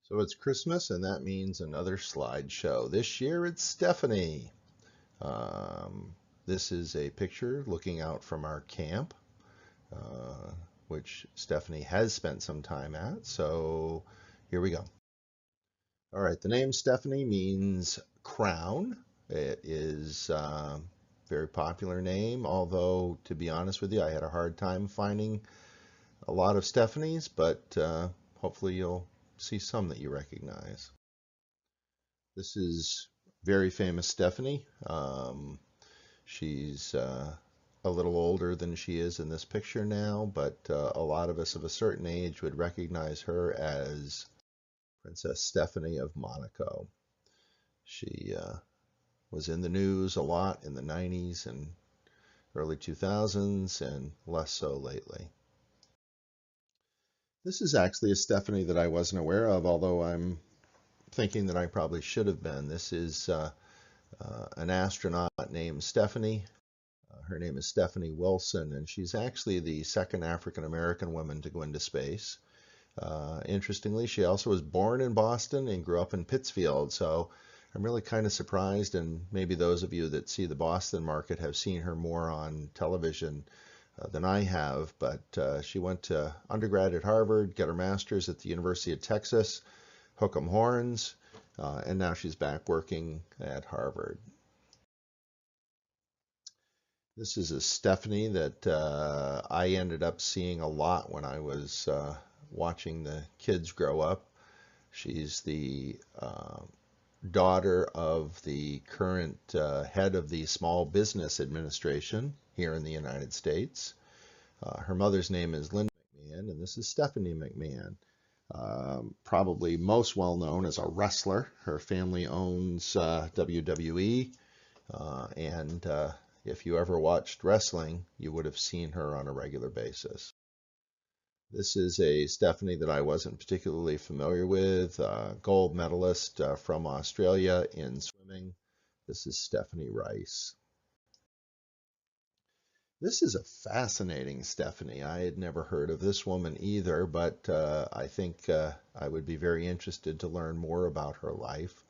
So it's Christmas, and that means another slideshow. This year it's Stephanie. Um, this is a picture looking out from our camp, uh, which Stephanie has spent some time at. So here we go. All right, the name Stephanie means crown. It is a very popular name, although to be honest with you, I had a hard time finding a lot of Stephanies, but hopefully you'll see some that you recognize. This is very famous Stephanie. She's a little older than she is in this picture now, but a lot of us of a certain age would recognize her as Princess Stephanie of Monaco. She was in the news a lot in the 90s and early 2000s, and less so lately. This is actually a Stephanie that I wasn't aware of, although I'm thinking that I probably should have been. This is an astronaut named Stephanie. Her name is Stephanie Wilson, and she's actually the second African American woman to go into space. Interestingly, she also was born in Boston and grew up in Pittsfield, so I'm really kind of surprised, and maybe those of you that see the Boston market have seen her more on television than I have, but she went to undergrad at Harvard, got her master's at the University of Texas, hook 'em horns, and now she's back working at Harvard. This is a Stephanie that I ended up seeing a lot when I was watching the kids grow up. She's the daughter of the current head of the Small Business Administration here in the United States. Her mother's name is Linda McMahon, and this is Stephanie McMahon. Probably most well known as a wrestler. Her family owns WWE, and if you ever watched wrestling, you would have seen her on a regular basis. This is a Stephanie that I wasn't particularly familiar with, gold medalist from Australia in swimming. This is Stephanie Rice. This is a fascinating Stephanie. I had never heard of this woman either, but I think I would be very interested to learn more about her life.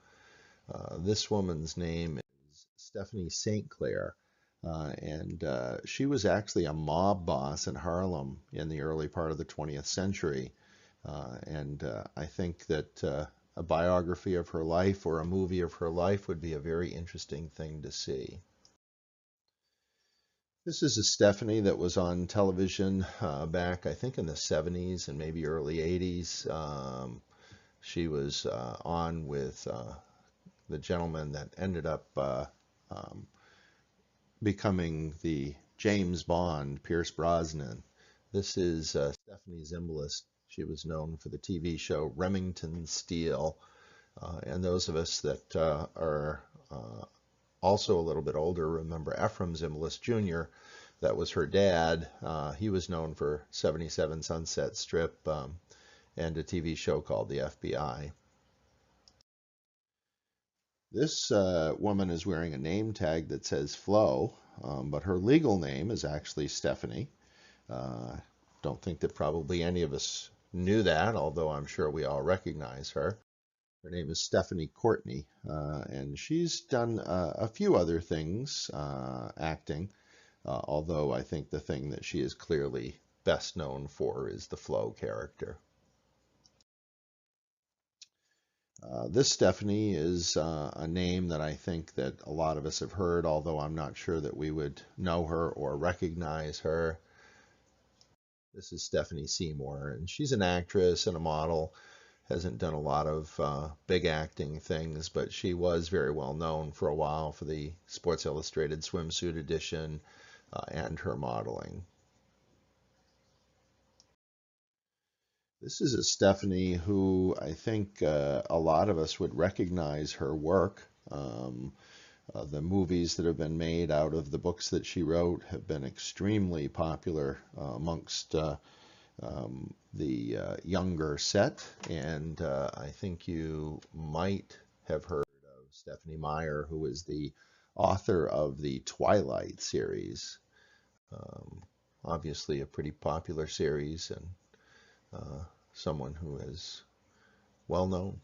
This woman's name is Stephanie St Clair, and she was actually a mob boss in Harlem in the early part of the 20th century. And I think that a biography of her life or a movie of her life would be a very interesting thing to see. This is a Stephanie that was on television back, I think, in the 70s and maybe early 80s. She was on with the gentleman that ended up um, becoming the James Bond, Pierce Brosnan. This is Stephanie Zimbalist. She was known for the TV show Remington Steele. And those of us that are also a little bit older remember Ephraim Zimbalist Jr. That was her dad. He was known for 77 Sunset Strip and a TV show called The FBI. This woman is wearing a name tag that says Flo, but her legal name is actually Stephanie. Don't think that probably any of us knew that, although I'm sure we all recognize her. Her name is Stephanie Courtney, and she's done a few other things acting, although I think the thing that she is clearly best known for is the Flo character. This Stephanie is a name that I think that a lot of us have heard, although I'm not sure that we would know her or recognize her. This is Stephanie Seymour, and she's an actress and a model. Hasn't done a lot of big acting things, but she was very well known for a while for the Sports Illustrated swimsuit edition and her modeling. This is a Stephanie who I think a lot of us would recognize her work. The movies that have been made out of the books that she wrote have been extremely popular amongst the younger set, and I think you might have heard of Stephanie Meyer, who is the author of the Twilight series. Um, Obviously, a pretty popular series, and someone who has well known.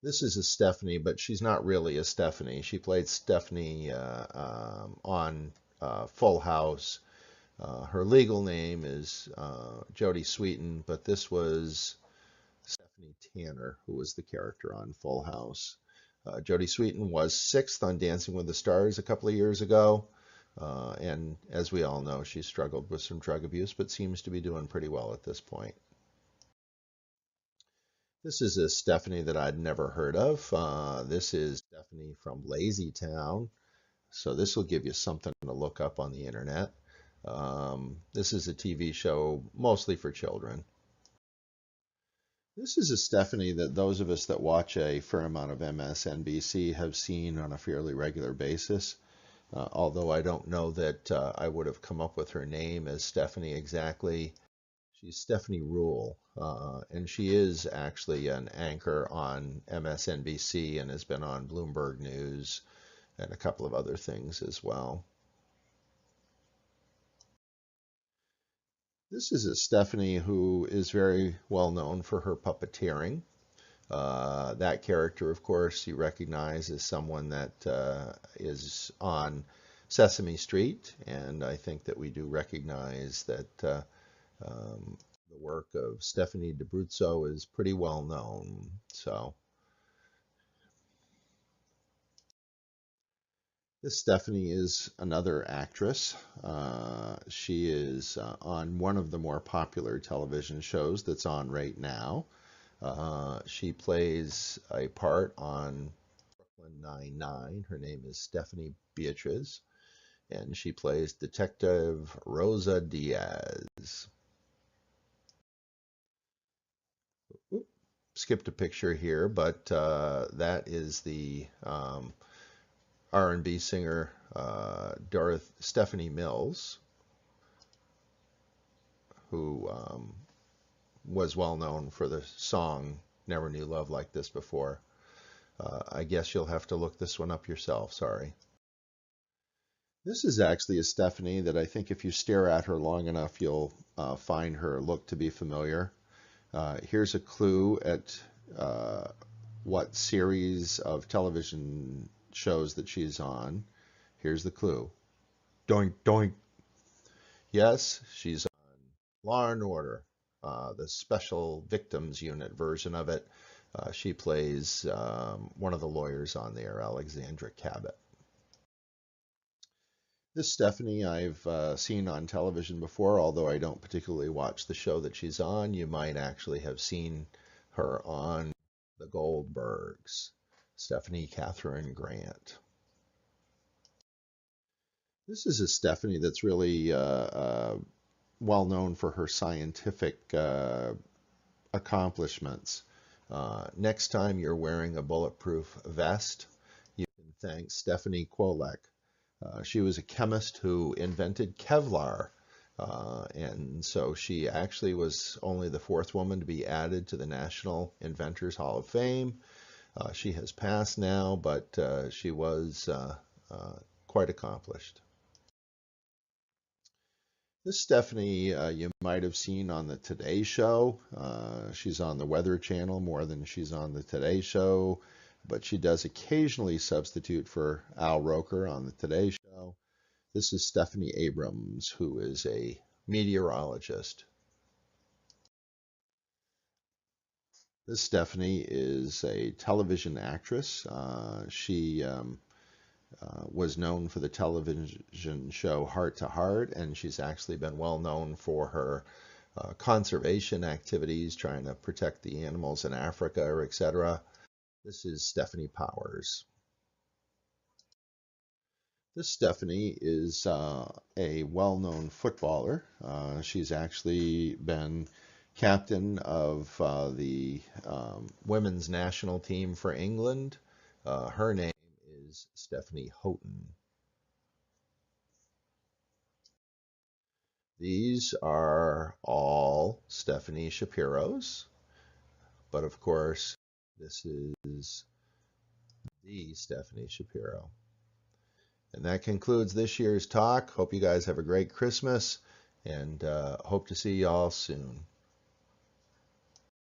This is a Stephanie, but she's not really a Stephanie. She played Stephanie on Full House. Her legal name is Jodie Sweetin, but this was Stephanie Tanner, who was the character on Full House. Jodie Sweetin was sixth on Dancing with the Stars a couple of years ago. And as we all know, she struggled with some drug abuse, but seems to be doing pretty well at this point. This is a Stephanie that I'd never heard of. This is Stephanie from Lazy Town. So this will give you something to look up on the internet. This is a TV show mostly for children. This is a Stephanie that those of us that watch a fair amount of MSNBC have seen on a fairly regular basis. Although I don't know that I would have come up with her name as Stephanie exactly. She's Stephanie Ruhle, and she is actually an anchor on MSNBC and has been on Bloomberg News and a couple of other things as well. This is a Stephanie who is very well known for her puppeteering. That character, of course, you recognize as someone that is on Sesame Street, and I think that we do recognize that the work of Stephanie D'Abruzzo is pretty well known. So this Stephanie is another actress. She is on one of the more popular television shows that's on right now. She plays a part on Brooklyn Nine-Nine. Her name is Stephanie Beatriz, and she plays Detective Rosa Diaz. Oop, skipped a picture here, but that is the R&B singer Stephanie Mills, who was well known for the song Never Knew Love Like This Before. I guess you'll have to look this one up yourself, sorry. This is actually a Stephanie that I think if you stare at her long enough, you'll find her look to be familiar. Here's a clue at what series of television shows that she's on. Here's the clue. Doink, doink. Yes, she's on Law and Order, the Special Victims Unit version of it. She plays one of the lawyers on there, Alexandra Cabot. This Stephanie I've seen on television before, although I don't particularly watch the show that she's on. You might actually have seen her on The Goldbergs, Stephanie Katherine Grant. This is a Stephanie that's really well known for her scientific accomplishments. Next time you're wearing a bulletproof vest, you can thank Stephanie Kwolek. She was a chemist who invented Kevlar, and so she actually was only the fourth woman to be added to the National Inventors Hall of Fame. She has passed now, but she was quite accomplished. This Stephanie you might have seen on the Today Show. She's on the Weather Channel more than she's on the Today Show, but she does occasionally substitute for Al Roker on the Today Show. This is Stephanie Abrams, who is a meteorologist. This Stephanie is a television actress. She was known for the television show Heart to Heart, and she's actually been well known for her conservation activities, trying to protect the animals in Africa, etc. This is Stephanie Powers. This Stephanie is a well-known footballer. She's actually been captain of the women's national team for England. Her name is Steph Houghton. These are all Stephanie Shapiros, but of course, this is the Stephanie Shapiro. And that concludes this year's talk. Hope you guys have a great Christmas, and hope to see you all soon.